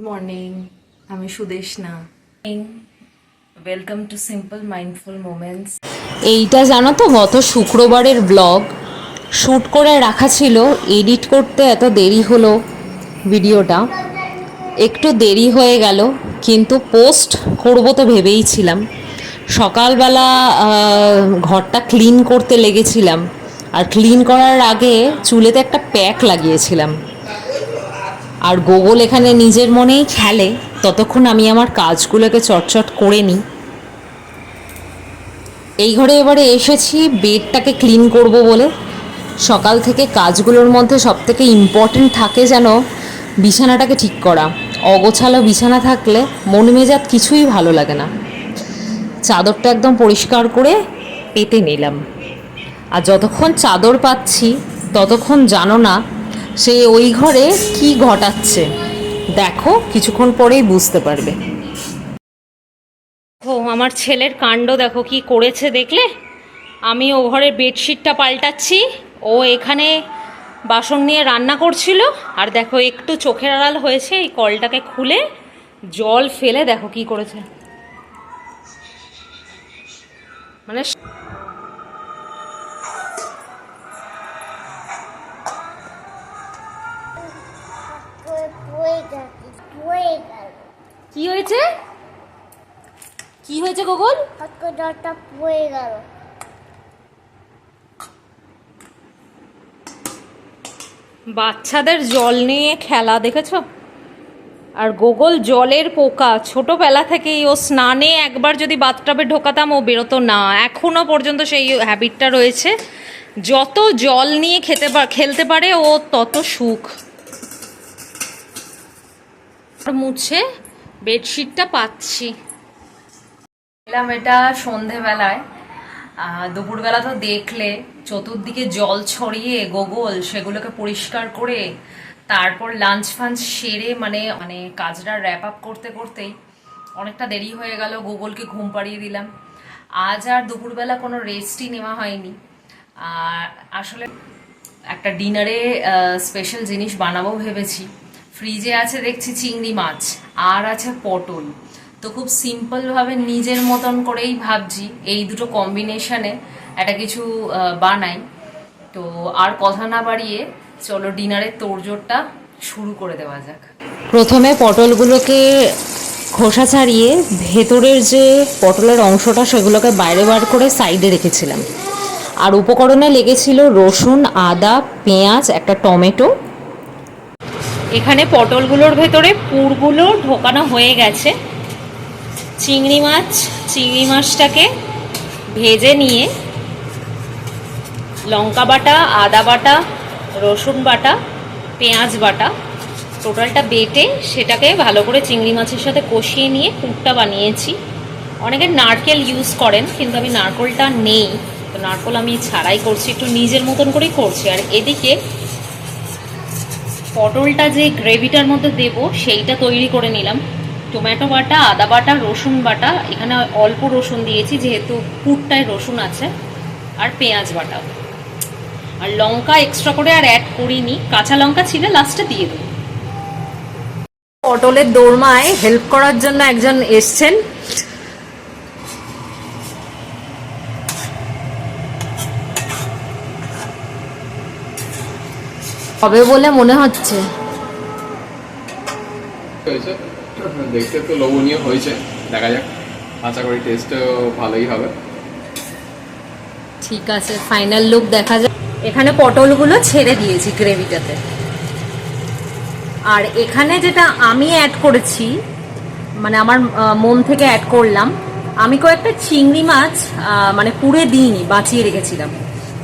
Morning, আমি Sudeshna. Welcome to simple mindful moments. এইটা জানো তো, গত শুক্রবারের ব্লগ শ্যুট করে রাখা ছিল, এডিট করতে এত দেরি হলো। ভিডিওটা একটু দেরি হয়ে গেল, কিন্তু পোস্ট করব তো ভেবেই ছিলাম। সকালবেলা ঘরটা ক্লিন করতে লেগেছিলাম, আর ক্লিন করার আগে চুলেতে একটা প্যাক লাগিয়েছিলাম। আর গুগল এখানে নিজের মনেই খেলে, ততক্ষণ আমি আমার কাজগুলোকে চটচট করে নিই। এই ঘরে এবারে এসেছি বেডটাকে ক্লিন করব বলে। সকাল থেকে কাজগুলোর মধ্যে সবথেকে ইম্পর্টেন্ট থাকে যেন বিছানাটাকে ঠিক করা। অগোছালো বিছানা থাকলে মন মেজাজ কিছুই ভালো লাগে না। চাদরটা একদম পরিষ্কার করে পেতে নিলাম। আর যতক্ষণ চাদর পাচ্ছি ততক্ষণ জানো না সে ওই ঘরে কি ঘটাচ্ছে। দেখো, কিছুক্ষণ পরেই বুঝতে পারবে। ও আমার ছেলের কাণ্ড দেখো কি করেছে, দেখলে? আমি ও ঘরের বেডশিটটা পাল্টাচ্ছি, ও এখানে বাসন নিয়ে রান্না করছিল। আর দেখো একটু চোখের আড়াল হয়েছে, এই কলটাকে খুলে জল ফেলে দেখো কি করেছে। মানে কি হয়েছে? কি হয়েছে গুগল? জলটা পড়ে গেল। বাচ্চাদের জল নিয়ে খেলা দেখেছো? আর গুগল জলের পোকা, ছোটবেলা থেকেই। ও স্নানে একবার যদি বাথটাবে ঢোকাতাম ও বেরোতো না, এখনো পর্যন্ত সেই হ্যাবিটটা রয়েছে। যত জল নিয়ে খেলতে পারে ও তত সুখ। মুছে বেডশিটটা পাচ্ছি। এলাম এটা সন্ধেবেলায়। দুপুরবেলা তো দেখলে চতুর্দিকে জল ছড়িয়ে গুগল সেগুলোকে পরিষ্কার করে তারপর লাঞ্চ ফাঞ্চ সেরে মানে মানে কাজটা র্যাপ আপ করতে করতেই অনেকটা দেরি হয়ে গেল। গুগলকে ঘুম পাড়িয়ে দিলাম। আজ আর দুপুরবেলা কোনো রেস্টই নেওয়া হয়নি। আর আসলে একটা ডিনারে স্পেশাল জিনিস বানাবো ভেবেছি। ফ্রিজে আছে দেখছি চিংড়ি মাছ, আর আছে পটল। তো খুব সিম্পলভাবে নিজের মতন করেই ভাবছি এই দুটো কম্বিনেশনে একটা কিছু বানাই। তো আর কথা না বাড়িয়ে চলো ডিনারের তোড়জোড়টা শুরু করে দেওয়া যাক। প্রথমে পটলগুলোকে খোসা ছাড়িয়ে ভেতরের যে পটলের অংশটা সেগুলোকে বাইরে বার করে সাইডে রেখেছিলাম। আর উপকরণে লেগেছিল রসুন, আদা, পেঁয়াজ, একটা টমেটো। এখানে পটলগুলোর ভেতরে পুরগুলো ঢোকানো হয়ে গেছে। চিংড়ি মাছটাকে ভেজে নিয়ে লঙ্কা বাটা, আদা বাটা, রসুন বাটা, পেঁয়াজ বাটা টোটালটা বেটে সেটাকে ভালো করে চিংড়ি মাছের সাথে কষিয়ে নিয়ে পুরটা বানিয়েছি। অনেকে নারকেল ইউজ করেন, কিন্তু আমি নারকেলটা নেই, তো নারকেল আমি ছাড়াই করছি, একটু নিজের মতন করেই করছি। আর এদিকে পটলটা যে গ্রেভিটার মধ্যে দেব সেইটা তৈরি করে নিলাম। টমেটো বাটা, আদা বাটা, রসুন বাটা, এখানে অল্প রসুন দিয়েছি যেহেতু পুরটায় রসুন আছে, আর পেঁয়াজ বাটা। আর লঙ্কা এক্সট্রা করে আর অ্যাড করিনি, কাঁচা লঙ্কা ছিল লাস্টে দিয়ে দেবো। পটলের দোরমায় হেল্প করার জন্য একজন এসছেন। হবে বলে মনে হচ্ছে। দেখতে তো লোভনীয় হয়েছে, দেখা যাক, আশা করি টেস্টও ভালোই হবে। ঠিক আছে, ফাইনাল লুক দেখা যাক। এখানে পটলগুলো ছেড়ে দিয়েছি গ্রেভিটাতে। আর এখানে যেটা আমি অ্যাড করেছি, মানে আমার মন থেকে অ্যাড করলাম, আমি কয়েকটা চিংড়ি মাছ মানে পুড়ে দিইনি, বাঁচিয়ে রেখেছিলাম,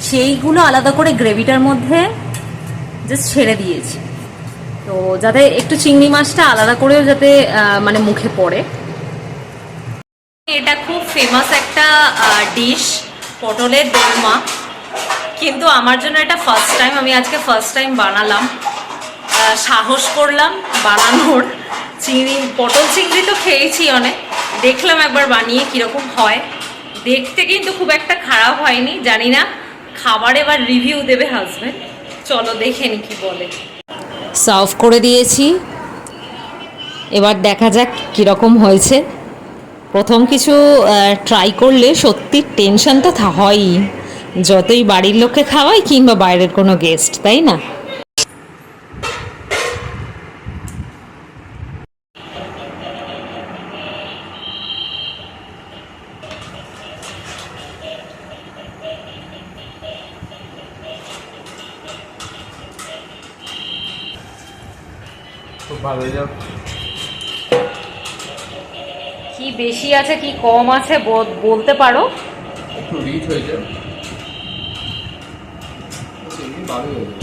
সেইগুলো আলাদা করে গ্রেভিটার মধ্যে জাস্ট ছেড়ে দিয়েছি। তো যাতে একটু চিংড়ি মাছটা আলাদা করেও যাতে মানে মুখে পড়ে। এটা খুব ফেমাস একটা ডিশ, পটলের দোরমা, কিন্তু আমার জন্য এটা ফার্স্ট টাইম। আমি আজকে ফার্স্ট টাইম বানালাম, সাহস করলাম বানানোর। পটল চিংড়ি তো খেয়েছি অনেক, দেখলাম একবার বানিয়ে কীরকম হয়। দেখতে কিন্তু খুব একটা খারাপ হয়নি, জানি না খাবার এবার রিভিউ দেবে হাজব্যান্ড। চলো দেখে নি কি বলে। সার্ভ করে দিয়েছি। এবার দেখা যাক কীরকম হয়েছে। প্রথম কিছু ট্রাই করলে সত্যি টেনশন তো হয়ই, যতই বাড়ির লোককে খাওয়াই কিংবা বাইরের কোনো গেস্ট, তাই না? খুব ভালো যাও। কি বেশি আছে কি কম আছে বলতে পারো? একটু রিচ হয়েছে, ভালো হয়েছে।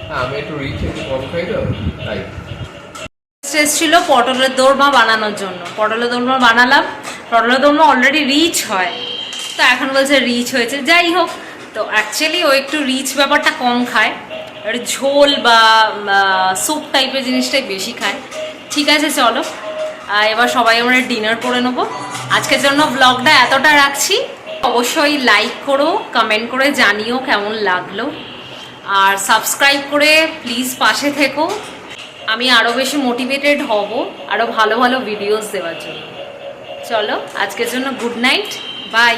হ্যাঁ, আমি একটু রিচ একটু কম খাই তো তাই। ছিল পটলের দোরমা বানানোর জন্য, পটলের দোরমা বানালাম। পটলের দোরমা অলরেডি রিচ হয়, তো এখন বলছে রিচ হয়েছে। যাই হোক, তো অ্যাকচুয়ালি ও একটু রিচ ব্যাপারটা কম খায়, আর ঝোল বা স্যুপ টাইপের জিনিসটাই বেশি খায়। ঠিক আছে, চলো এবার সবাই আমরা ডিনার করে নেবো। আজকের জন্য ব্লগটা এতটা রাখছি। অবশ্যই লাইক করো, কমেন্ট করে জানিও কেমন লাগলো, আর সাবস্ক্রাইব করে প্লিজ পাশে থেকো। আমি আরও বেশি মোটিভেটেড হব আরও ভালো ভালো ভিডিওস দেওয়ার জন্য। চলো আজকের জন্য গুড নাইট, বাই।